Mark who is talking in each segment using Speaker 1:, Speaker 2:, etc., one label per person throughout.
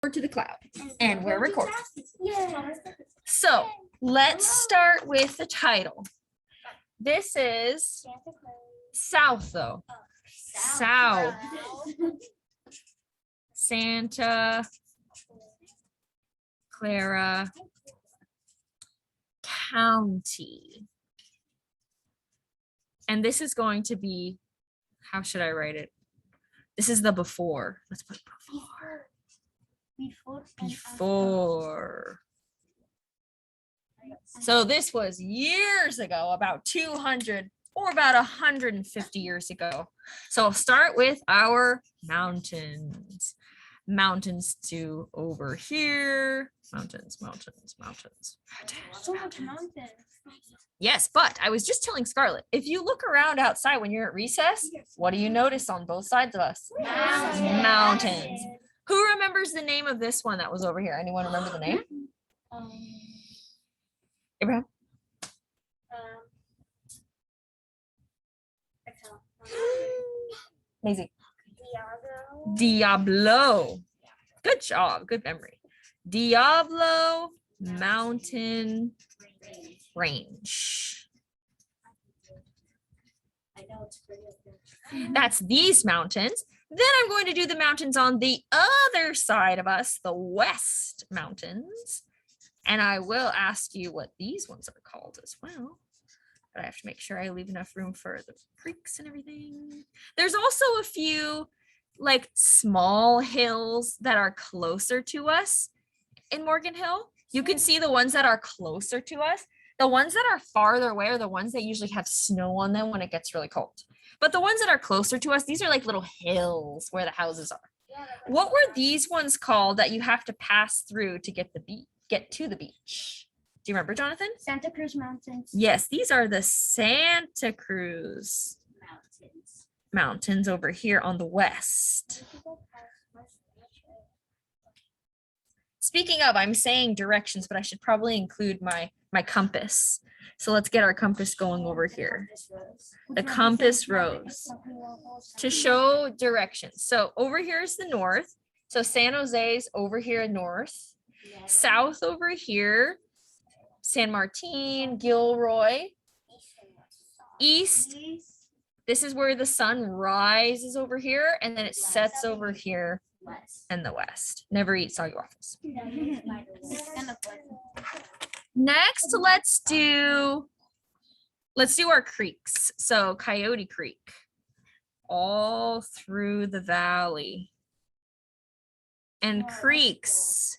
Speaker 1: to the cloud, and we're recording.
Speaker 2: Yeah.
Speaker 1: So let's start with the title. This is South, though. South. Santa Clara County. And this is going to be, how should I write it? This is the before. Let's put before. Before. So this was years ago, about 200 or about 150 years ago. So I'll start with our mountains. Mountains to over here. Mountains. Yes, but I was just telling Scarlett, if you look around outside when you're at recess, what do you notice on both sides of us? Mountains. Who remembers the name of this one that was over here? Anyone remember the name? Abraham? Maisie. Diablo. Good job. Good memory. Diablo Mountain Range. That's these mountains. Then I'm going to do the mountains on the other side of us, the West Mountains. And I will ask you what these ones are called as well. But I have to make sure I leave enough room for the creeks and everything. There's also a few like small hills that are closer to us in Morgan Hill. You can see the ones that are closer to us. The ones that are farther away are the ones that usually have snow on them when it gets really cold. But the ones that are closer to us, these are like little hills where the houses are. What were these ones called that you have to pass through to get to the beach? Do you remember, Jonathan?
Speaker 2: Santa Cruz Mountains.
Speaker 1: Yes, these are the Santa Cruz Mountains over here on the west. Speaking of, I'm saying directions, but I should probably include my compass. So let's get our compass going over here. The compass rose to show directions. So over here is the north. So San Jose's over here north. South over here, San Martin, Gilroy. East, this is where the sun rises over here, and then it sets over here in the west. Never eat soggy waffles. Next, let's do our creeks. So Coyote Creek, all through the valley. And creeks,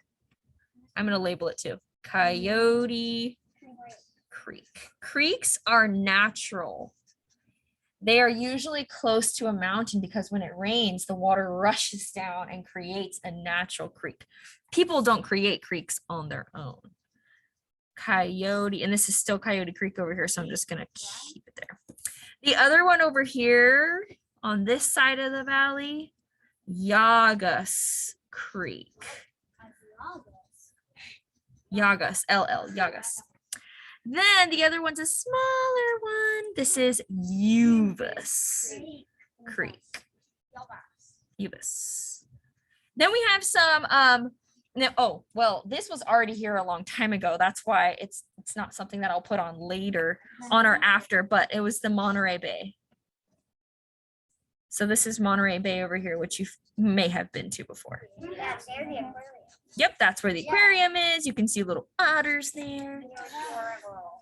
Speaker 1: I'm going to label it too. Coyote Creek. Creeks are natural. They are usually close to a mountain because when it rains, the water rushes down and creates a natural creek. People don't create creeks on their own. Coyote, and this is still Coyote Creek over here, so I'm just going to keep it there. The other one over here on this side of the valley, Llagas Creek. Llagas, LL, Llagas. Then the other one's a smaller one. This is Uvas Creek. Uvas. Then we have some, oh, well, this was already here a long time ago. That's why it's not something that I'll put on later on or after, but it was the Monterey Bay. So this is Monterey Bay over here, which you may have been to before. Yep, that's where the aquarium is. You can see little otters there.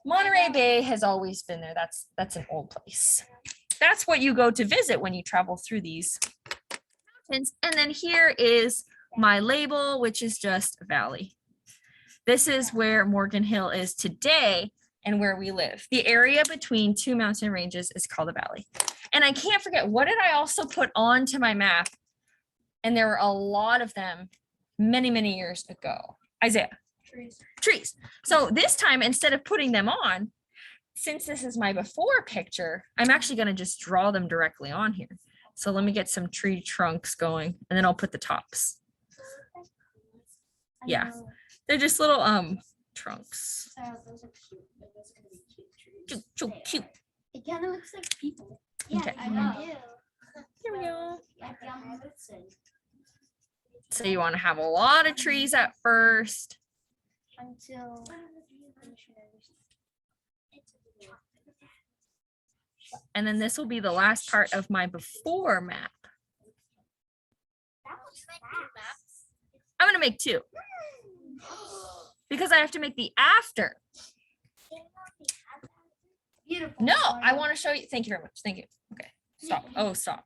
Speaker 1: Monterey Bay has always been there. That's an old place. That's what you go to visit when you travel through these mountains. And then here is my label, which is just valley. This is where Morgan Hill is today and where we live. The area between two mountain ranges is called a valley. And I can't forget, what did I also put onto my map? And there were a lot of them many, many years ago. Isaiah. Trees. So this time, instead of putting them on, since this is my before picture, I'm actually going to just draw them directly on here. So let me get some tree trunks going, and then I'll put the tops. Yeah, they're just little trunks. Cute.
Speaker 2: It kind of looks like people.
Speaker 1: Okay.
Speaker 2: I know.
Speaker 1: Here we go. So you want to have a lot of trees at first.
Speaker 2: Until
Speaker 1: And then this will be the last part of my before map. I'm going to make 2. Because I have to make the after.
Speaker 2: beautiful.
Speaker 1: No, I want to show you. Thank you very much. Thank you. Okay. Stop. Oh, stop.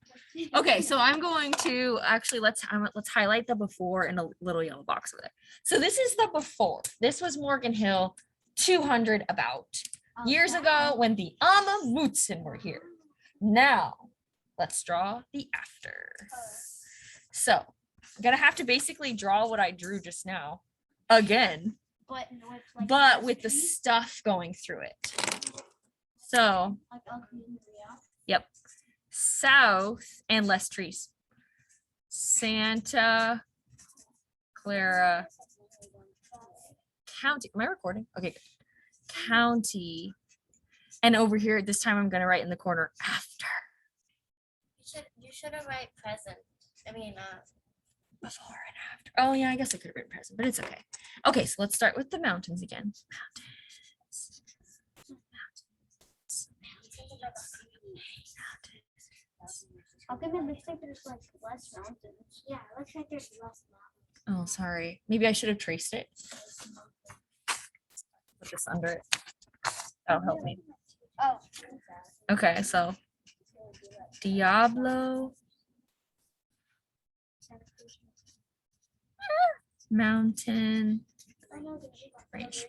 Speaker 1: Okay, so I'm going to actually let's highlight the before in a little yellow box over there. So this is the before. This was Morgan Hill 200 about years ago when the Amamutsen were here. Now, let's draw the after. So I'm gonna have to basically draw what I drew just now again, but with the stuff going through it. So, yep, south and less trees. Santa Clara County. Am I recording? Okay, county. And over here, this time I'm gonna write in the corner after.
Speaker 3: You should have write present. I mean,
Speaker 1: Before and after. Oh yeah, I guess I could have written present, but it's okay. Okay, so let's start with the mountains again. Mountains.
Speaker 2: How come it looks like there's like less mountains? Yeah, it looks like there's less mountains.
Speaker 1: Oh, sorry. Maybe I should have traced it. Put this under it. That'll help me.
Speaker 2: Oh.
Speaker 1: Okay, so Diablo Mountain Range.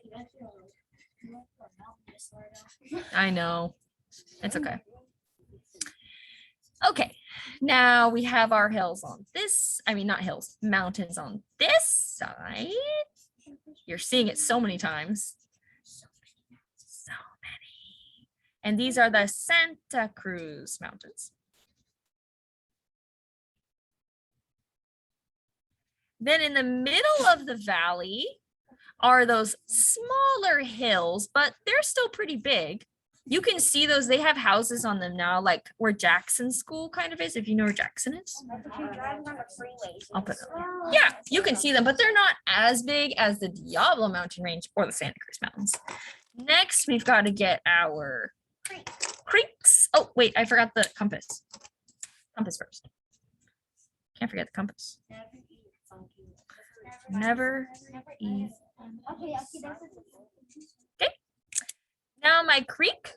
Speaker 1: I know. It's okay. Okay, now we have our hills on this, I mean, not hills, mountains on this side. You're seeing it so many times. So many. And these are the Santa Cruz Mountains. Then in the middle of the valley are those smaller hills, but they're still pretty big. You can see those, they have houses on them now, like where Jackson School kind of is, if you know where Jackson is. I'll put it on. Yeah, you can see them, but they're not as big as the Diablo Mountain Range or the Santa Cruz Mountains. Next, we've got to get our creeks. Oh, wait, I forgot the compass. Compass first. Can't forget the compass. Never eat.
Speaker 2: Okay.
Speaker 1: Okay. Now my creek.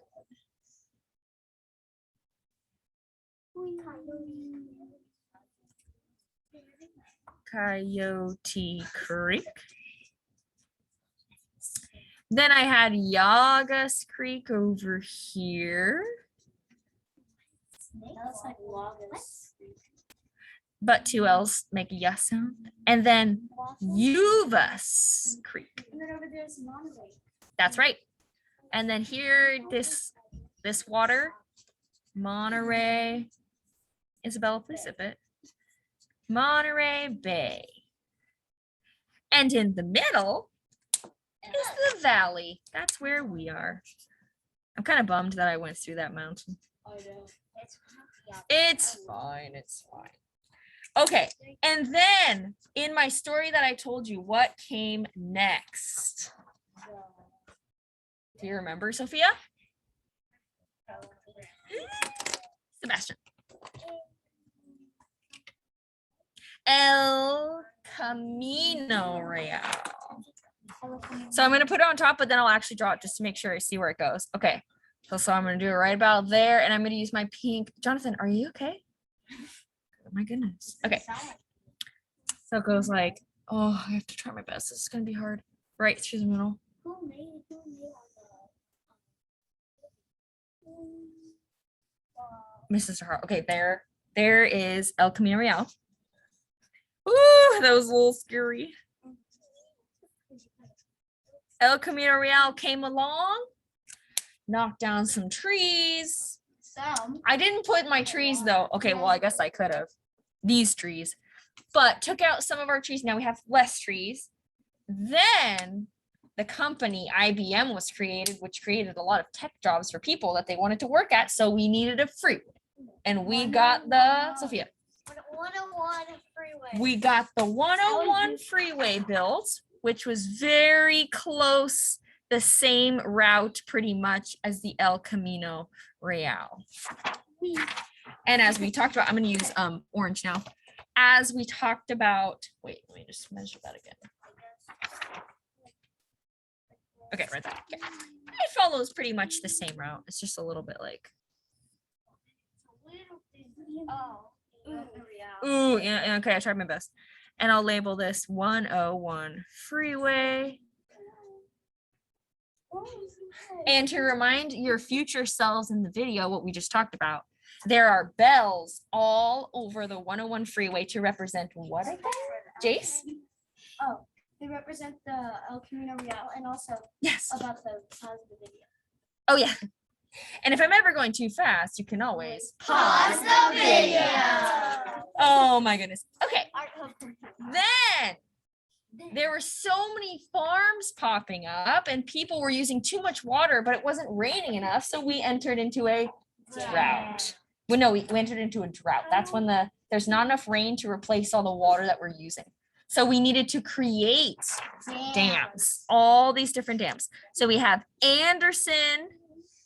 Speaker 1: Coyote Creek. Then I had Yagas Creek over here. But 2 L's make a yes sound. And then Uvas Creek.
Speaker 2: And then over there's Monterey.
Speaker 1: That's right. And then here, this water, Monterey, Isabella, please sip it. Monterey Bay. And in the middle is the valley. That's where we are. I'm kind of bummed that I went through that mountain. It's fine. It's fine. Okay. And then in my story that I told you, what came next? Do you remember, Sophia? Sebastian. El Camino Real. So I'm going to put it on top, but then I'll actually draw it just to make sure I see where it goes. Okay. So I'm going to do it right about there, and I'm going to use my pink. Jonathan, are you okay? Oh my goodness. Okay. So it goes like, oh, I have to try my best. This is going to be hard. Right through the middle. Mrs. Hart. Okay, there is El Camino Real. Ooh, that was a little scary. El Camino Real came along, knocked down some trees. I didn't put my trees though. Okay, well, I guess I could have. These trees, but took out some of our trees. Now we have less trees. Then the company IBM was created, which created a lot of tech jobs for people that they wanted to work at. So we needed a fruit, and we got the Sophia.
Speaker 3: 101 freeway.
Speaker 1: We got the 101 freeway built, which was very close, the same route pretty much as the El Camino Real. And as we talked about, I'm going to use orange now. As we talked about, wait, let me just measure that again. Okay, right there. Okay. It follows pretty much the same route. It's just a little bit like. Ooh, yeah, okay, I tried my best. And I'll label this 101 freeway. And to remind your future selves in the video what we just talked about, there are bells all over the 101 freeway to represent what again? Jace?
Speaker 2: Oh, they represent the El Camino Real and also
Speaker 1: Yes.
Speaker 2: about the size of the video.
Speaker 1: Oh, yeah. And if I'm ever going too fast, you can always
Speaker 3: Pause the video.
Speaker 1: Oh my goodness. Okay. Then there were so many farms popping up and people were using too much water, but it wasn't raining enough. So we entered into a drought. Well, no, we entered into a drought. That's when there's not enough rain to replace all the water that we're using. So we needed to create dams, all these different dams. So we have Anderson,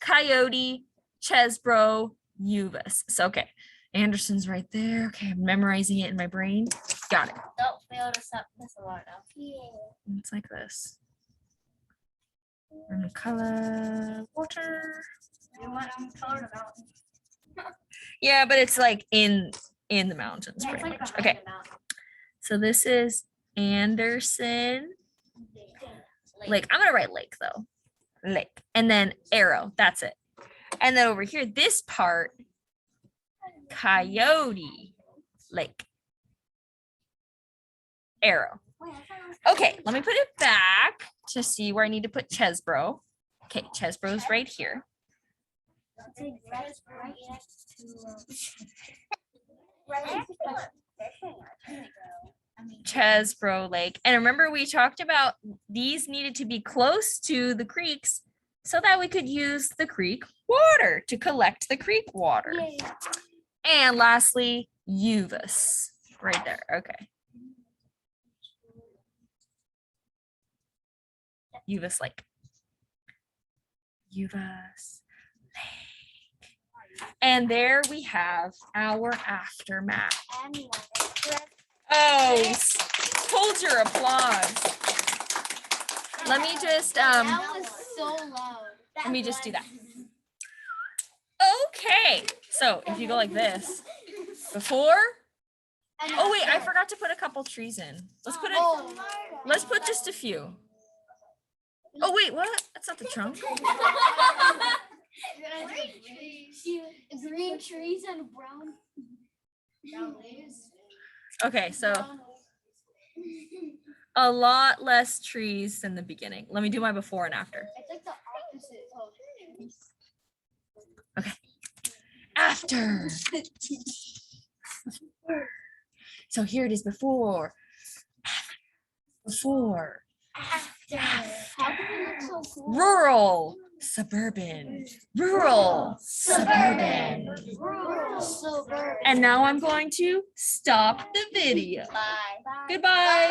Speaker 1: Coyote, Chesbro, Uvis. So, okay, Anderson's right there. Okay, I'm memorizing it in my brain. Got it.
Speaker 3: Don't fail to stop this alarm now.
Speaker 1: It's like this. And color water. Yeah, but it's like in the mountains pretty much. Okay, so this is Anderson Lake. I'm gonna write lake though. Lake. And then arrow. That's it. And then over here, this part, Coyote Lake. Arrow. Okay, let me put it back to see where I need to put Chesbro. Okay, Chesbro's right here. Chesbro Lake. And remember, we talked about these needed to be close to the creeks so that we could use the creek water to collect the creek water. And lastly, Uvis right there. Okay. Uvis Lake. Uvis Lake. And there we have our aftermath. Oh, hold your applause. Let me just
Speaker 2: That was so loud.
Speaker 1: let me just do that. Okay, so if you go like this, before. Oh wait, I forgot to put a couple trees in. Let's put just a few. Oh wait, what? That's not the trunk.
Speaker 2: Green trees and brown leaves.
Speaker 1: Okay, so a lot less trees than the beginning. Let me do my before and after.
Speaker 2: It's like the opposite.
Speaker 1: Okay. After. So here it is before. Before.
Speaker 2: How can it look so cool?
Speaker 1: Rural. Suburban. Rural. Suburban.
Speaker 2: Rural, suburban.
Speaker 1: And now I'm going to stop the video.
Speaker 3: Bye.
Speaker 1: Goodbye.